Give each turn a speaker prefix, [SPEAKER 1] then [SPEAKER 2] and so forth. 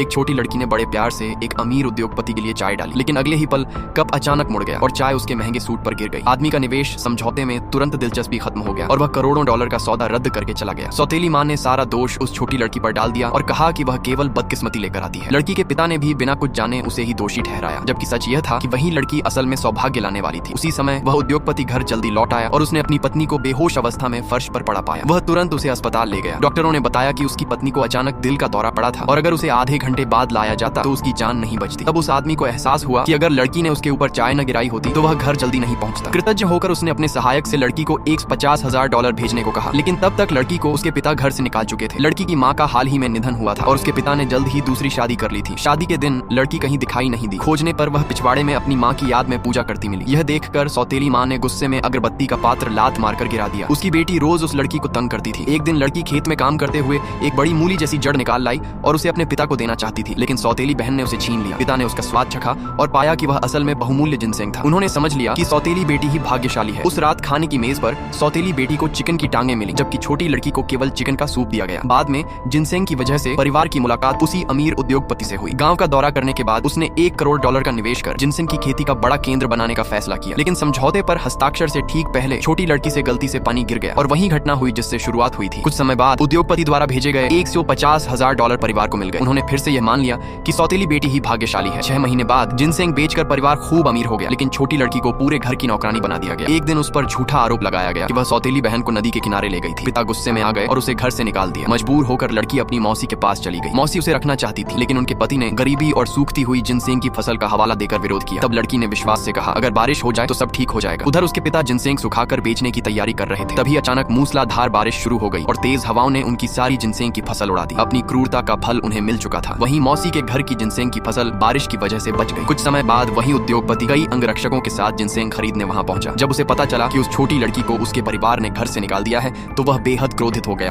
[SPEAKER 1] एक छोटी लड़की ने बड़े प्यार से एक अमीर उद्योगपति के लिए चाय डाली, लेकिन अगले ही पल कप अचानक मुड़ गया और चाय उसके महंगे सूट पर गिर गई। आदमी का निवेश समझौते में तुरंत दिलचस्पी खत्म हो गया और वह करोड़ों डॉलर का सौदा रद्द करके चला गया। सौतेली माँ ने सारा दोष उस छोटी लड़की पर डाल दिया और कहा कि वह केवल बदकिस्मती लेकर आती है। लड़की के पिता ने भी बिना कुछ जाने उसे ही दोषी ठहराया, जबकि सच यह था कि वही लड़की असल में सौभाग्य लाने वाली थी। उसी समय वह उद्योगपति घर जल्दी लौट आया और उसने अपनी पत्नी को बेहोश अवस्था में फर्श पर पड़ा पाया। वह तुरंत उसे अस्पताल ले गया। डॉक्टरों ने बताया कि उसकी पत्नी को अचानक दिल का दौरा पड़ा था और अगर उसे आधे घंटे बाद लाया जाता तो उसकी जान नहीं बचती। तब उस आदमी को एहसास हुआ कि अगर लड़की ने उसके ऊपर चाय न गिराई होती तो वह घर जल्दी नहीं पहुंचता। कृतज्ञ होकर उसने अपने सहायक से लड़की को $50,000 भेजने को कहा, लेकिन तब तक लड़की को उसके पिता घर से निकाल चुके थे। लड़की की माँ का हाल ही में निधन हुआ था और उसके पिता ने जल्द ही दूसरी शादी कर ली थी। शादी के दिन लड़की कहीं दिखाई नहीं दी। खोजने पर वह पिछवाड़े में अपनी माँ की याद में पूजा करती मिली। यह देखकर सौतेली माँ ने गुस्से में अगरबत्ती का पात्र लात मारकर गिरा दिया। उसकी बेटी रोज उस लड़की को तंग करती थी। एक दिन लड़की खेत में काम करते हुए एक बड़ी मूली जैसी जड़ निकाल लाई और उसे अपने पिता को देना चाहती थी, लेकिन सौतेली बहन ने उसे छीन लिया। पिता ने उसका स्वाद चखा और पाया कि वह असल में बहुमूल्य जिनसेंग था। उन्होंने समझ लिया कि सौतेली बेटी ही भाग्यशाली है। उस रात खाने की मेज पर सौतेली बेटी को चिकन की टांगे मिली, जबकि छोटी लड़की को केवल चिकन का सूप दिया गया। बाद में जिनसेंग की वजह से परिवार की मुलाकात उसी अमीर उद्योगपति से हुई। गांव का दौरा करने के बाद उसने $1 करोड़ का निवेश कर जिनसेंग की खेती का बड़ा केंद्र बनाने का फैसला किया, लेकिन समझौते पर हस्ताक्षर से ठीक पहले छोटी लड़की से गलती से पानी गिर गया और वही घटना हुई जिससे शुरुआत हुई थी। कुछ समय बाद उद्योगपति द्वारा भेजे गए $150,000 परिवार को मिल गए। उन्होंने फिर से यह मान लिया कि सौतेली बेटी ही भाग्यशाली है। 6 महीने बाद जिनसेंग बेचकर परिवार खूब अमीर हो गया, लेकिन छोटी लड़की को पूरे घर की नौकरानी बना दिया गया। एक दिन उस पर झूठा आरोप लगाया गया कि वह सौतेली बहन को नदी के किनारे ले गई थी। पिता गुस्से में आ गए और उसे घर से निकाल दिया। मजबूर होकर लड़की अपनी मौसी के पास चली गई। मौसी उसे रखना चाहती थी, लेकिन उनके पति ने गरीबी और सूखती हुई जिनसेंग की फसल का हवाला देकर विरोध किया। तब लड़की ने विश्वास से कहा, अगर बारिश हो जाए तो सब ठीक हो जाएगा। उधर उसके पिता जिनसेंग सुखाकर बेचने की तैयारी कर रहे थे। तभी अचानक मूसलाधार बारिश शुरू हो गई और तेज हवाओं ने उनकी सारी जिनसेंग की फसल उड़ा दी। अपनी क्रूरता का फल उन्हें मिल चुका था। वहीं मौसी के घर की जिनसेंग की फसल बारिश की वजह से बच गई। कुछ समय बाद वही उद्योगपति कई अंगरक्षकों के साथ जिनसेंग खरीदने वहां पहुंचा। जब उसे पता चला कि उस छोटी लड़की को उसके परिवार ने घर से निकाल दिया है तो वह बेहद क्रोधित हो गया।